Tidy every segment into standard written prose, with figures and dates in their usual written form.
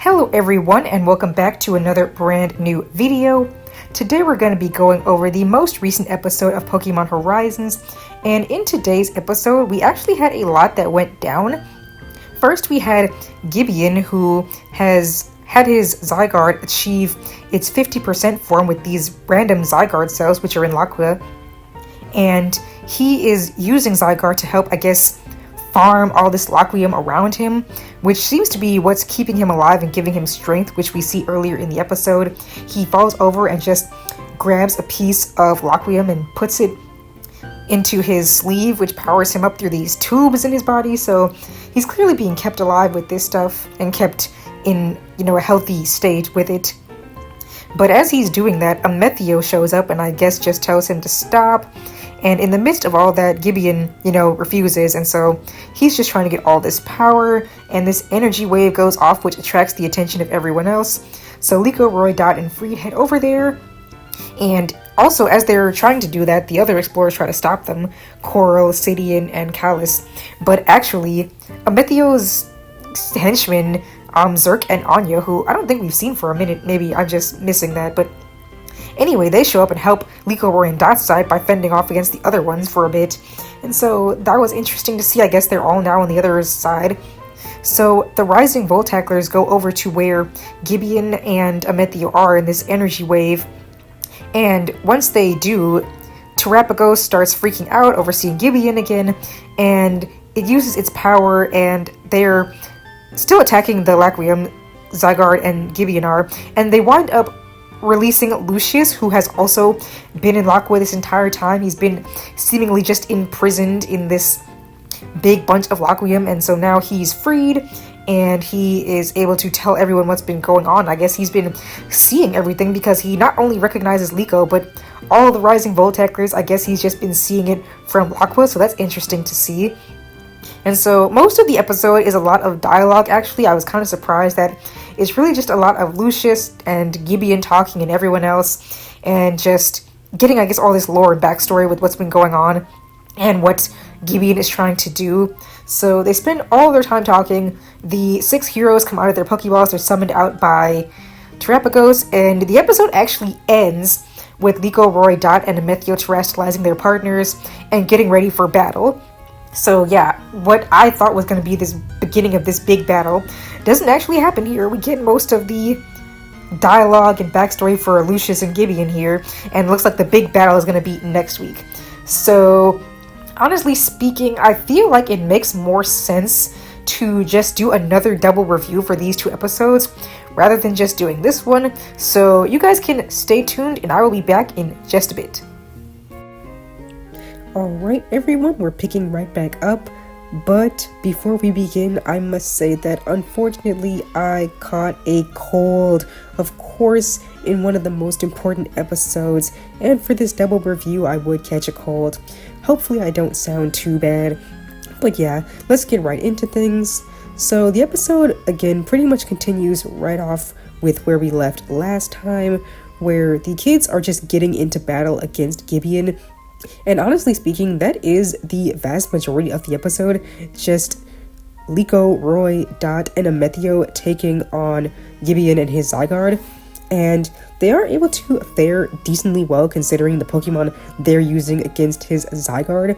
Hello everyone and welcome back to another brand new video. Today we're going to be going over the most recent episode of Pokemon Horizons, and in today's episode we actually had a lot that went down. First we had Gibeon, who has had his Zygarde achieve its 50% form with these random Zygarde cells which are in Laqua, and he is using Zygarde to help, I guess, farm all this Laquium around him, which seems to be what's keeping him alive and giving him strength, which we see earlier in the episode. He falls over and just grabs a piece of Laquium and puts it into his sleeve, which powers him up through these tubes in his body. So he's clearly being kept alive with this stuff and kept in, a healthy state with it. But as he's doing that, Amethio shows up and I guess just tells him to stop. And in the midst of all that, Gibeon, refuses, and so he's just trying to get all this power, and this energy wave goes off, which attracts the attention of everyone else. So Liko, Roy, Dot, and Freed head over there, and also as they're trying to do that, the other explorers try to stop them, Coral, Sidian, and Callus. But actually, Amethio's henchmen, Zerk and Anya, who I don't think we've seen for a minute, maybe I'm just missing that, but anyway, they show up and help Liko, Roy, and Dot's side by fending off against the other ones for a bit. And so that was interesting to see. I guess they're all now on the other side. So the Rising Voltacklers go over to where Gibeon and Amethio are in this energy wave. And once they do, Terapagos starts freaking out over seeing Gibeon again. And it uses its power, and they're still attacking the Laquium, Zygarde and Gibeon are. And they wind up releasing Lucius, who has also been in Laqua this entire time. He's been seemingly just imprisoned in this big bunch of Laquium, and so now he's freed and he is able to tell everyone what's been going on. I guess he's been seeing everything because he not only recognizes Liko, but all the Rising Voltacklers. I guess he's just been seeing it from Laqua, so that's interesting to see. And so most of the episode is a lot of dialogue. Actually, I was kind of surprised that it's really just a lot of Lucius and Gibeon talking and everyone else, and just getting, I guess, all this lore and backstory with what's been going on and what Gibeon is trying to do. So they spend all their time talking. The 6 heroes come out of their Pokeballs. They're summoned out by Terapagos, and the episode actually ends with Liko, Roy, Dot, and Amethio terrestrializing their partners and getting ready for battle. So yeah, what I thought was going to be this beginning of this big battle doesn't actually happen here. We get most of the dialogue and backstory for Lucius and Gibeon here, and it looks like the big battle is going to be next week. So honestly speaking, I feel like it makes more sense to just do another double review for these 2 episodes rather than just doing this one. So you guys can stay tuned and I will be back in just a bit. Alright everyone, we're picking right back up, but before we begin, I must say that unfortunately I caught a cold, of course, in one of the most important episodes, and for this double review I would catch a cold. Hopefully I don't sound too bad, but yeah, let's get right into things. So the episode, again, pretty much continues right off with where we left last time, where the kids are just getting into battle against Gibeon. And honestly speaking, that is the vast majority of the episode, just Liko, Roy, Dot, and Amethio taking on Gibeon and his Zygarde. And they are able to fare decently well considering the Pokemon they're using against his Zygarde.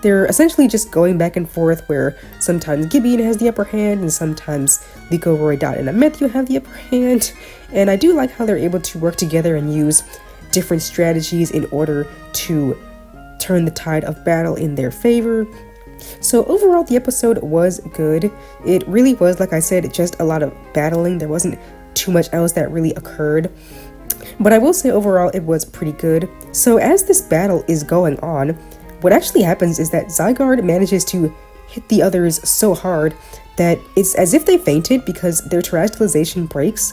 They're essentially just going back and forth where sometimes Gibeon has the upper hand and sometimes Liko, Roy, Dot, and Amethio have the upper hand. And I do like how they're able to work together and use different strategies in order to turn the tide of battle in their favor. So overall, the episode was good. It really was, like I said, just a lot of battling. There wasn't too much else that really occurred. But I will say overall, it was pretty good. So as this battle is going on, what actually happens is that Zygarde manages to hit the others so hard that it's as if they fainted because their terrestrialization breaks.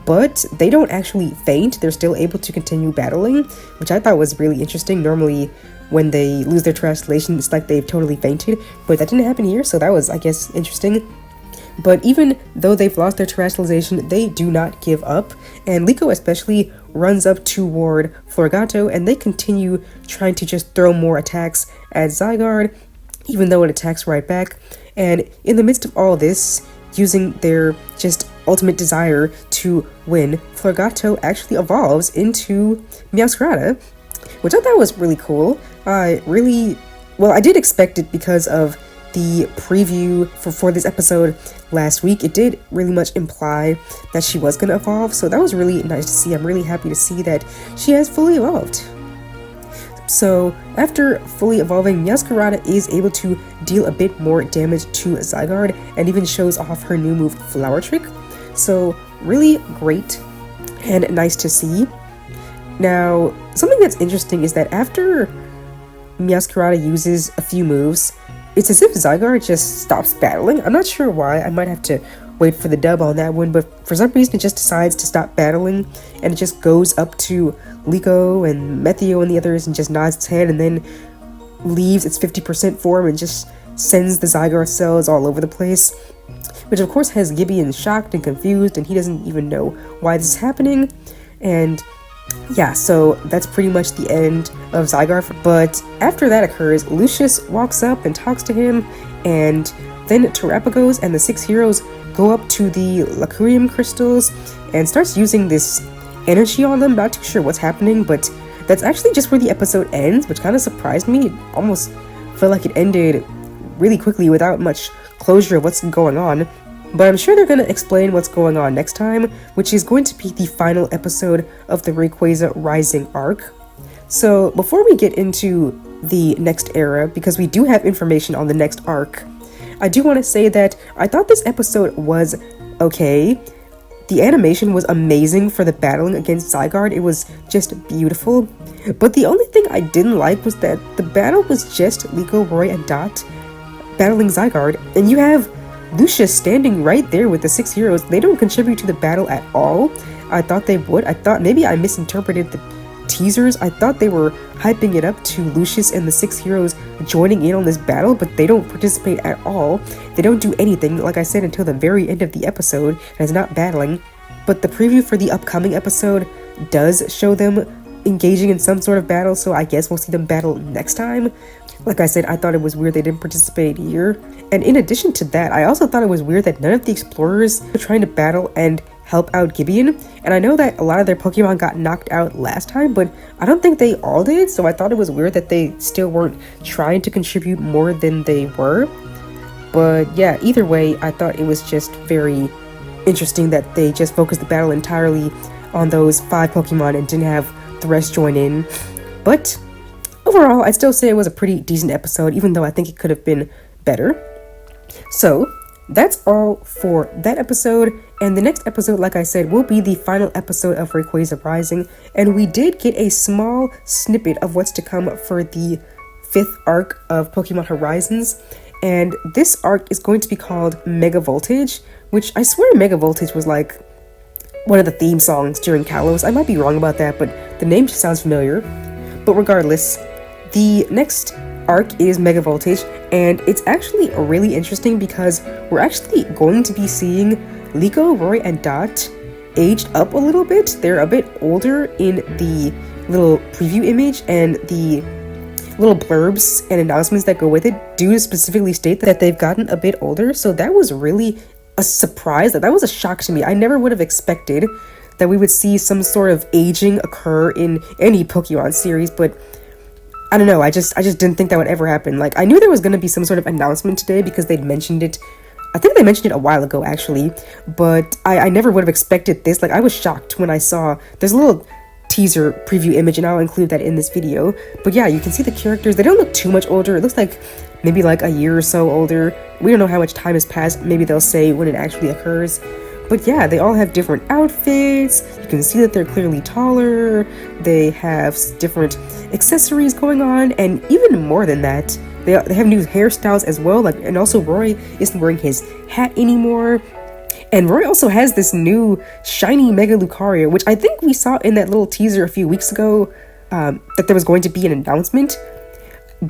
But they don't actually faint. They're still able to continue battling, which I thought was really interesting. Normally, when they lose their terrestrialization, it's like they've totally fainted, but that didn't happen here, so that was, I guess, interesting. But even though they've lost their terrestrialization, they do not give up, and Liko especially runs up toward Florgato, and they continue trying to just throw more attacks at Zygarde, even though it attacks right back. And in the midst of all this, using their just ultimate desire to win, Florgato actually evolves into Meowscarada, which I thought was really cool. I did expect it because of the preview for this episode last week. It did really much imply that she was going to evolve, so that was really nice to see. I'm really happy to see that she has fully evolved. So after fully evolving, Meowscarada is able to deal a bit more damage to Zygarde and even shows off her new move, Flower Trick. So really great and nice to see. Now, something that's interesting is that after Meowscarada uses a few moves, it's as if Zygarde just stops battling. I'm not sure why. I might have to wait for the dub on that one, but for some reason it just decides to stop battling, and it just goes up to Liko and Amethio and the others and just nods its head and then leaves its 50% form and just sends the Zygarde cells all over the place, which of course has Gibeon shocked and confused, and he doesn't even know why this is happening. And yeah, so that's pretty much the end of Zygarde. But after that occurs, Lucius walks up and talks to him, and then Terapagos and the 6 heroes go up to the Lacurium crystals and starts using this energy on them. Not too sure what's happening, but that's actually just where the episode ends, which kind of surprised me. It almost felt like it ended really quickly without much closure of what's going on. But I'm sure they're going to explain what's going on next time, which is going to be the final episode of the Rayquaza Rising arc. So before we get into the next era, because we do have information on the next arc, I do want to say that I thought this episode was okay. The animation was amazing for the battling against Zygarde. It was just beautiful. But the only thing I didn't like was that the battle was just Liko, Roy, and Dot battling Zygarde, and you have Lucius standing right there with the 6 heroes. They don't contribute to the battle at all. I thought they would. I thought maybe I misinterpreted the teasers. I thought they were hyping it up to Lucius and the 6 heroes joining in on this battle, but they don't participate at all. They don't do anything, like I said, until the very end of the episode, and it's not battling. But the preview for the upcoming episode does show them engaging in some sort of battle, so I guess we'll see them battle next time. Like I said, I thought it was weird they didn't participate here. And in addition to that, I also thought it was weird that none of the explorers were trying to battle and help out Gibeon. And I know that a lot of their Pokemon got knocked out last time, but I don't think they all did, so I thought it was weird that they still weren't trying to contribute more than they were. But yeah, either way, I thought it was just very interesting that they just focused the battle entirely on those 5 Pokemon and didn't have the rest join in. But overall, I'd still say it was a pretty decent episode, even though I think it could have been better. So that's all for that episode, and the next episode, like I said, will be the final episode of Rayquaza Rising, and we did get a small snippet of what's to come for the 5th arc of Pokemon Horizons, and this arc is going to be called Mega Voltage, which I swear Mega Voltage was like one of the theme songs during Kalos. I might be wrong about that, but the name just sounds familiar. But regardless, the next arc is Mega Voltage, and it's actually really interesting because we're actually going to be seeing Liko, Roy, and Dot aged up a little bit. They're a bit older in the little preview image, and the little blurbs and announcements that go with it do specifically state that they've gotten a bit older. So that was really a surprise. That was a shock to me. I never would have expected that we would see some sort of aging occur in any Pokemon series, but I don't know, I just didn't think that would ever happen. Like, I knew there was going to be some sort of announcement today because they'd mentioned it. I think they mentioned it a while ago, actually, but I never would have expected this. Like, I was shocked when I saw, there's a little teaser preview image, and I'll include that in this video. But yeah, you can see the characters. They don't look too much older. It looks like maybe like a year or so older. We don't know how much time has passed. Maybe they'll say when it actually occurs. But yeah, they all have different outfits. You can see that they're clearly taller. They have different accessories going on, and even more than that, they have new hairstyles as well. Like, and also Roy isn't wearing his hat anymore. And Roy also has this new shiny Mega Lucario, which I think we saw in that little teaser a few weeks ago, that there was going to be an announcement.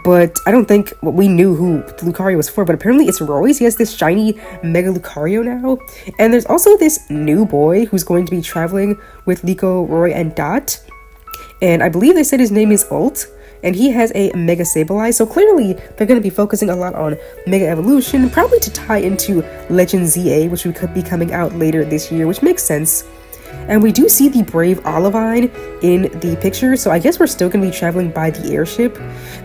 But I don't think we knew who the Lucario was for, but apparently it's Roy's. He has this shiny Mega Lucario now. And there's also this new boy who's going to be traveling with Liko, Roy, and Dot. And I believe they said his name is Ult. and he has a Mega Sableye, so clearly they're going to be focusing a lot on Mega Evolution, probably to tie into Legend ZA, which could be coming out later this year, which makes sense. And we do see the Brave Olivine in the picture, so I guess we're still going to be traveling by the airship.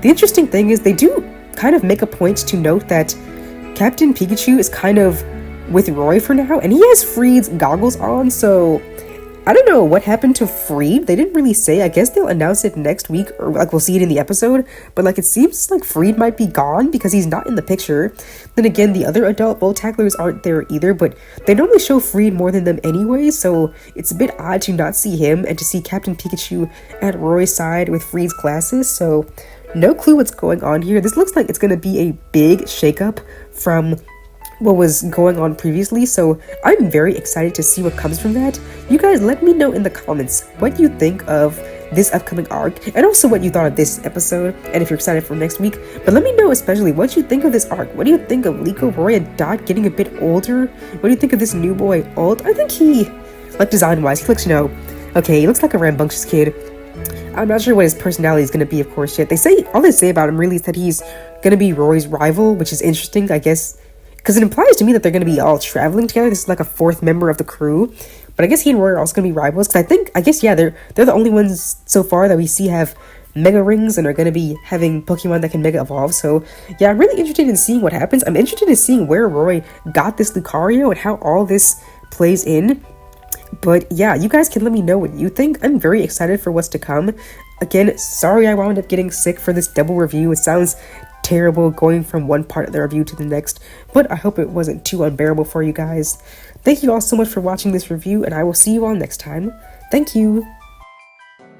The interesting thing is they do kind of make a point to note that Captain Pikachu is kind of with Roy for now, and he has Freed's goggles on, so I don't know what happened to Freed. They didn't really say. I guess they'll announce it next week, or like we'll see it in the episode, but like it seems like Freed might be gone because he's not in the picture. Then again, the other adult Volt Tacklers aren't there either, but they normally show Freed more than them anyway, so it's a bit odd to not see him and to see Captain Pikachu at Roy's side with Freed's glasses, so no clue what's going on here. This looks like it's going to be a big shakeup from what was going on previously, so I'm very excited to see what comes from that. You guys let me know in the comments what you think of this upcoming arc, and also what you thought of this episode, and if you're excited for next week. But let me know especially what you think of this arc. What do you think of Liko, Roy, and Dot getting a bit older? What do you think of this new boy, Alt? I think he, like design-wise, he looks, okay, he looks like a rambunctious kid. I'm not sure what his personality is going to be, of course, yet. All they say about him really is that he's going to be Roy's rival, which is interesting, I guess, because it implies to me that they're going to be all traveling together. This is like a fourth member of the crew. But I guess he and Roy are also going to be rivals. Because I guess, yeah, they're the only ones so far that we see have Mega Rings and are going to be having Pokemon that can Mega Evolve. So, yeah, I'm really interested in seeing what happens. I'm interested in seeing where Roy got this Lucario and how all this plays in. But, yeah, you guys can let me know what you think. I'm very excited for what's to come. Again, sorry I wound up getting sick for this double review. It sounds terrible going from one part of the review to the next, but I hope it wasn't too unbearable for you guys. Thank you all so much for watching this review, and I will see you all next time. Thank you!